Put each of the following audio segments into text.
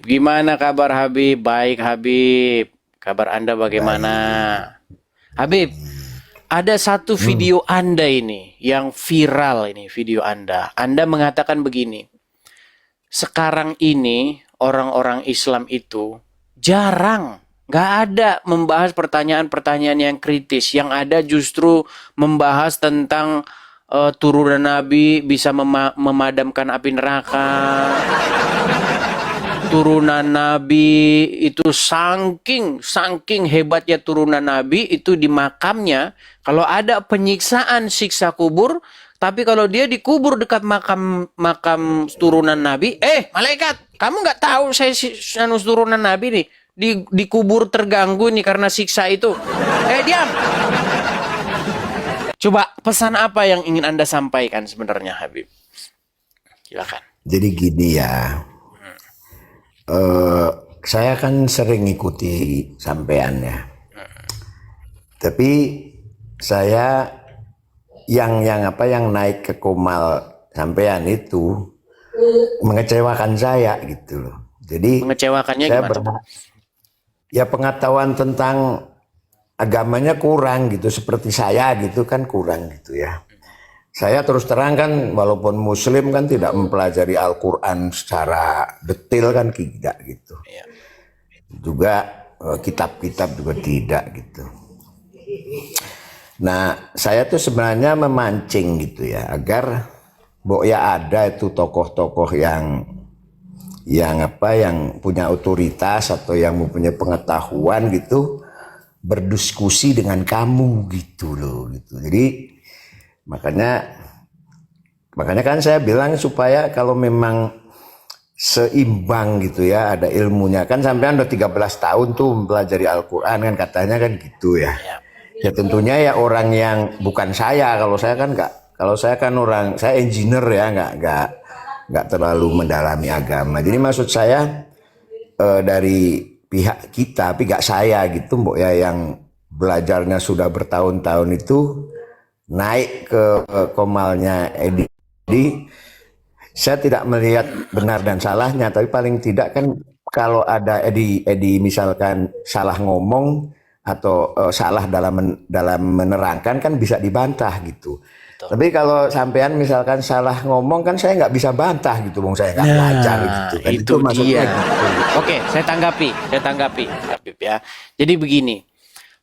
Gimana kabar Habib? Baik Habib. Kabar Anda bagaimana? Habib, ada satu video Anda ini yang viral ini video Anda. Anda mengatakan begini. Sekarang ini orang-orang Islam itu jarang, nggak ada membahas pertanyaan-pertanyaan yang kritis. Yang ada justru membahas tentang turunan Nabi bisa memadamkan api neraka. Turunan Nabi itu saking hebatnya turunan Nabi itu di makamnya. Kalau ada penyiksaan siksa kubur, tapi kalau dia dikubur dekat makam turunan Nabi, malaikat, kamu nggak tahu saya turunan Nabi nih, dikubur terganggu nih karena siksa itu. Diam. Coba pesan apa yang ingin Anda sampaikan sebenarnya Habib? Silakan. Jadi gini ya, saya kan sering ikuti sampean ya, tapi saya yang naik ke Komal sampean itu mengecewakan saya gitu loh. Jadi mengecewakannya saya gimana? Ya pengetahuan tentang agamanya kurang gitu, seperti saya gitu kan kurang gitu ya. Saya terus terang kan walaupun muslim kan tidak mempelajari Al-Quran secara detail kan tidak gitu. Juga kitab-kitab juga tidak gitu. Nah saya tuh sebenarnya memancing gitu ya agar ya ada itu tokoh-tokoh yang punya otoritas atau yang mempunyai pengetahuan gitu berdiskusi dengan kamu gitu loh gitu. Jadi makanya kan saya bilang supaya kalau memang seimbang gitu ya, ada ilmunya. Kan sampean udah 13 tahun tuh mempelajari Al-Quran kan katanya kan gitu ya. Ya tentunya ya orang yang bukan saya, kalau saya kan enggak. Kalau saya kan saya engineer ya, enggak terlalu mendalami agama. Jadi maksud saya dari pihak kita, tapi enggak saya gitu mbok ya, yang belajarnya sudah bertahun-tahun itu naik ke Komalnya Edi. Saya tidak melihat benar dan salahnya, tapi paling tidak kan kalau ada Edi misalkan salah ngomong atau salah dalam menerangkan kan bisa dibantah gitu. Betul. Tapi kalau sampean misalkan salah ngomong kan saya nggak bisa bantah gitu, bang, saya nggak belajar gitu kan. Itu maksudnya gitu. Oke, saya tanggapi Habib ya. Jadi begini,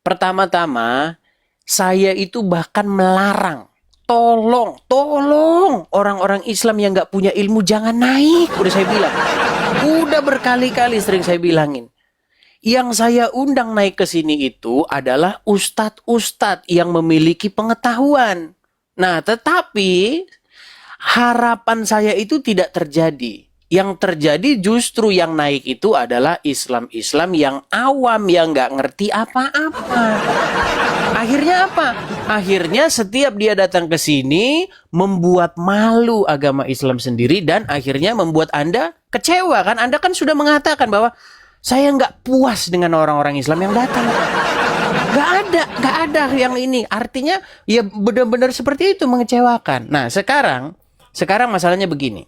pertama-tama saya itu bahkan melarang, tolong orang-orang Islam yang nggak punya ilmu jangan naik. Udah saya bilang, udah berkali-kali sering saya bilangin. Yang saya undang naik ke sini itu adalah ustadz-ustadz yang memiliki pengetahuan. Nah, tetapi harapan saya itu tidak terjadi. Yang terjadi justru yang naik itu adalah Islam-Islam yang awam, yang nggak ngerti apa-apa. Akhirnya apa? Akhirnya setiap dia datang ke sini membuat malu agama Islam sendiri dan akhirnya membuat Anda kecewa kan? Anda kan sudah mengatakan bahwa saya nggak puas dengan orang-orang Islam yang datang. Nggak ada yang ini. Artinya ya benar-benar seperti itu, mengecewakan. Nah sekarang masalahnya begini.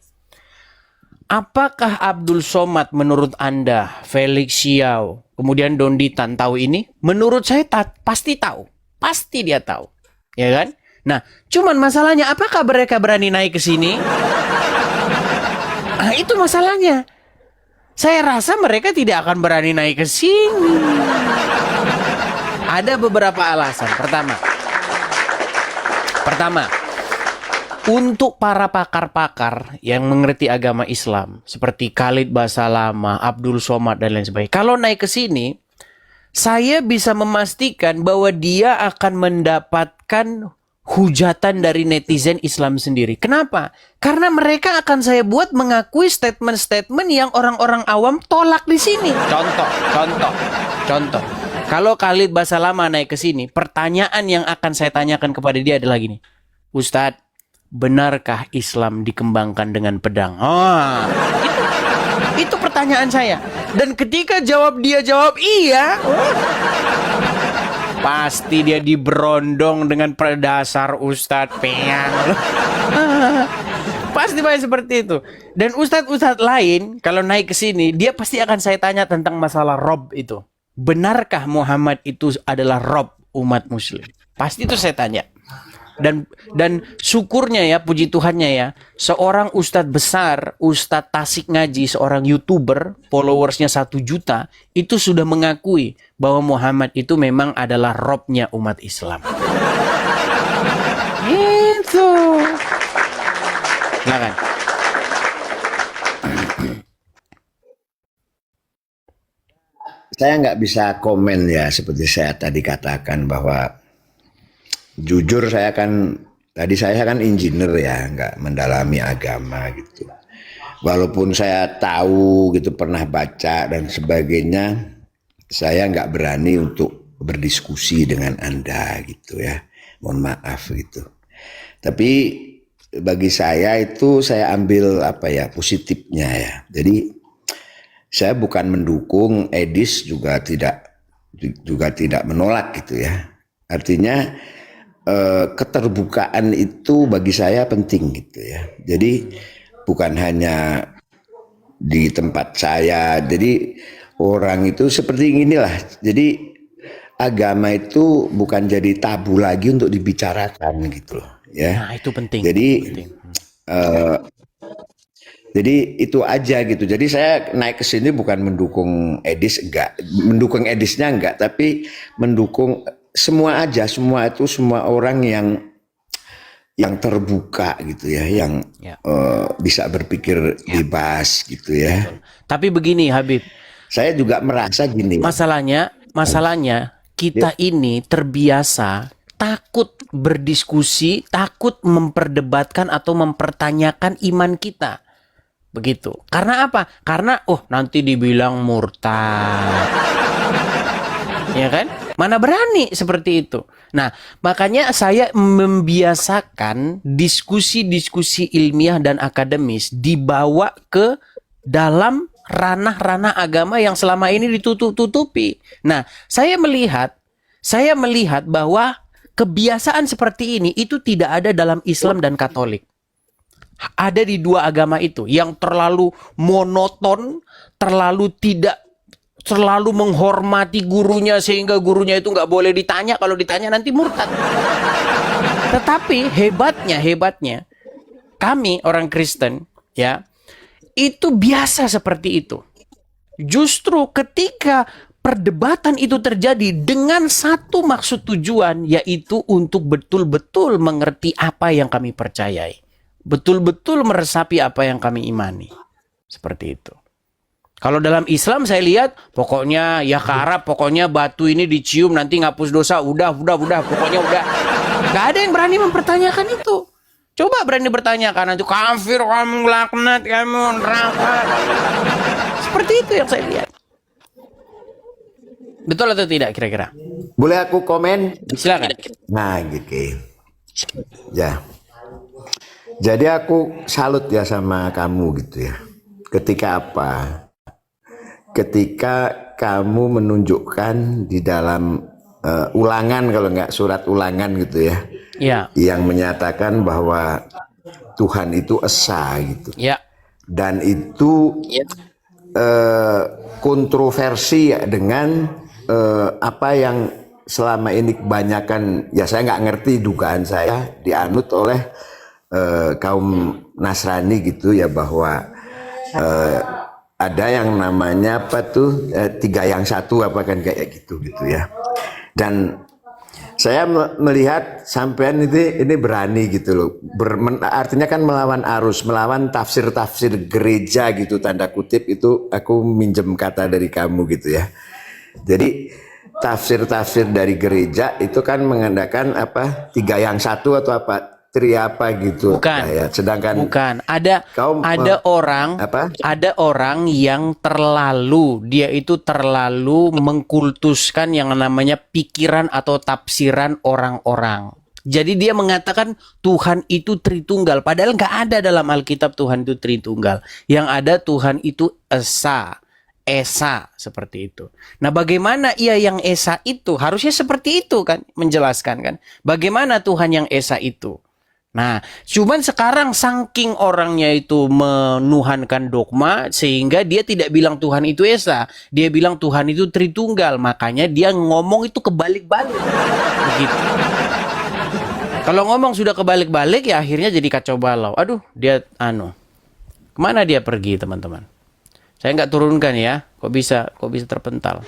Apakah Abdul Somad menurut Anda, Felix Xiao, kemudian Donditan tahu ini? Menurut saya pasti tahu. Pasti dia tahu. Ya kan? Nah, cuman masalahnya apakah mereka berani naik ke sini? Nah, itu masalahnya. Saya rasa mereka tidak akan berani naik ke sini. Ada beberapa alasan. Pertama, untuk para pakar-pakar yang mengerti agama Islam seperti Khalid Basalamah, Abdul Somad dan lain sebagainya, kalau naik ke sini, saya bisa memastikan bahwa dia akan mendapatkan hujatan dari netizen Islam sendiri. Kenapa? Karena mereka akan saya buat mengakui statement-statement yang orang-orang awam tolak di sini. Contoh. Kalau Khalid Basalamah naik ke sini, pertanyaan yang akan saya tanyakan kepada dia adalah gini. Ustadz, benarkah Islam dikembangkan dengan pedang? Itu pertanyaan saya. Dan ketika dia jawab iya, pasti dia diberondong dengan dasar Ustadz Peang. Pasti banyak seperti itu. Dan ustadz-ustadz lain kalau naik ke sini, dia pasti akan saya tanya tentang masalah Rob itu. Benarkah Muhammad itu adalah Rob umat muslim? Pasti itu saya tanya. Dan syukurnya ya, puji Tuhannya ya, seorang ustadz besar, Ustadz Tasik Ngaji, seorang YouTuber, followersnya 1 juta, itu sudah mengakui bahwa Muhammad itu memang adalah Robnya umat Islam. Itu. Silakan. Saya nggak bisa komen ya, seperti saya tadi katakan bahwa jujur saya kan engineer ya, nggak mendalami agama gitu. Walaupun saya tahu gitu, pernah baca dan sebagainya, saya nggak berani untuk berdiskusi dengan Anda gitu ya. Mohon maaf gitu. Tapi bagi saya itu saya ambil positifnya ya. Jadi saya bukan mendukung, Edis juga tidak menolak gitu ya. Artinya keterbukaan itu bagi saya penting gitu ya. Jadi bukan hanya di tempat saya. Jadi orang itu seperti inilah. Jadi agama itu bukan jadi tabu lagi untuk dibicarakan gitu loh ya. Nah, itu penting. Jadi itu aja gitu. Jadi saya naik ke sini bukan mendukung Edis, enggak. Mendukung Edisnya enggak, tapi mendukung semua aja, semua orang yang terbuka gitu ya, yang bisa berpikir bebas gitu ya. Tapi begini Habib, saya juga merasa gini. Masalahnya kita ini terbiasa takut berdiskusi, takut memperdebatkan atau mempertanyakan iman kita. Begitu. Karena apa? Karena nanti dibilang murtad. Ya kan? Mana berani seperti itu. Nah, makanya saya membiasakan diskusi-diskusi ilmiah dan akademis dibawa ke dalam ranah-ranah agama yang selama ini ditutup-tutupi. Nah, saya melihat bahwa kebiasaan seperti ini itu tidak ada dalam Islam dan Katolik. Ada di 2 agama itu yang terlalu monoton, terlalu menghormati gurunya sehingga gurunya itu nggak boleh ditanya, kalau ditanya nanti murtad. Tetapi hebatnya kami orang Kristen ya, itu biasa seperti itu. Justru ketika perdebatan itu terjadi dengan satu maksud tujuan, yaitu untuk betul-betul mengerti apa yang kami percayai, betul-betul meresapi apa yang kami imani. Seperti itu. Kalau dalam Islam saya lihat, pokoknya ya ke Arab, pokoknya batu ini dicium nanti ngapus dosa, udah, pokoknya udah. Gak ada yang berani mempertanyakan itu. Coba berani bertanyakan, nanti kafir, kamu laknat, kamu neraka. Seperti itu yang saya lihat. Betul atau tidak kira-kira? Boleh aku komen? Silakan. Nah gitu. Ya. Jadi aku salut ya sama kamu gitu ya. Ketika apa? Ketika kamu menunjukkan di dalam ulangan, kalau nggak surat ulangan gitu ya, yang menyatakan bahwa Tuhan itu esa gitu. Dan itu kontroversi dengan apa yang selama ini kebanyakan, ya saya nggak ngerti, dugaan saya dianut oleh kaum Nasrani gitu ya, bahwa ada yang namanya tiga yang satu apa kan kayak gitu ya. Dan saya melihat sampean ini berani gitu loh. Artinya kan melawan arus, melawan tafsir-tafsir gereja gitu, tanda kutip itu aku minjem kata dari kamu gitu ya. Jadi tafsir-tafsir dari gereja itu kan mengandalkan tiga yang satu atau apa gitu. Bukan. Ya. Sedangkan ada orang yang dia itu terlalu mengkultuskan yang namanya pikiran atau tafsiran orang-orang. Jadi dia mengatakan Tuhan itu Tritunggal, padahal nggak ada dalam Alkitab Tuhan itu Tritunggal. Yang ada Tuhan itu Esa seperti itu. Nah, bagaimana ia yang Esa itu? Harusnya seperti itu kan, menjelaskan kan. Bagaimana Tuhan yang Esa itu? Nah, cuman sekarang saking orangnya itu menuhankan dogma sehingga dia tidak bilang Tuhan itu Esa, dia bilang Tuhan itu Tritunggal, makanya dia ngomong itu kebalik-balik. Begitu. Kalau ngomong sudah kebalik-balik ya akhirnya jadi kacau balau. Aduh, dia kemana dia pergi teman-teman? Saya nggak turunkan ya, kok bisa terpental.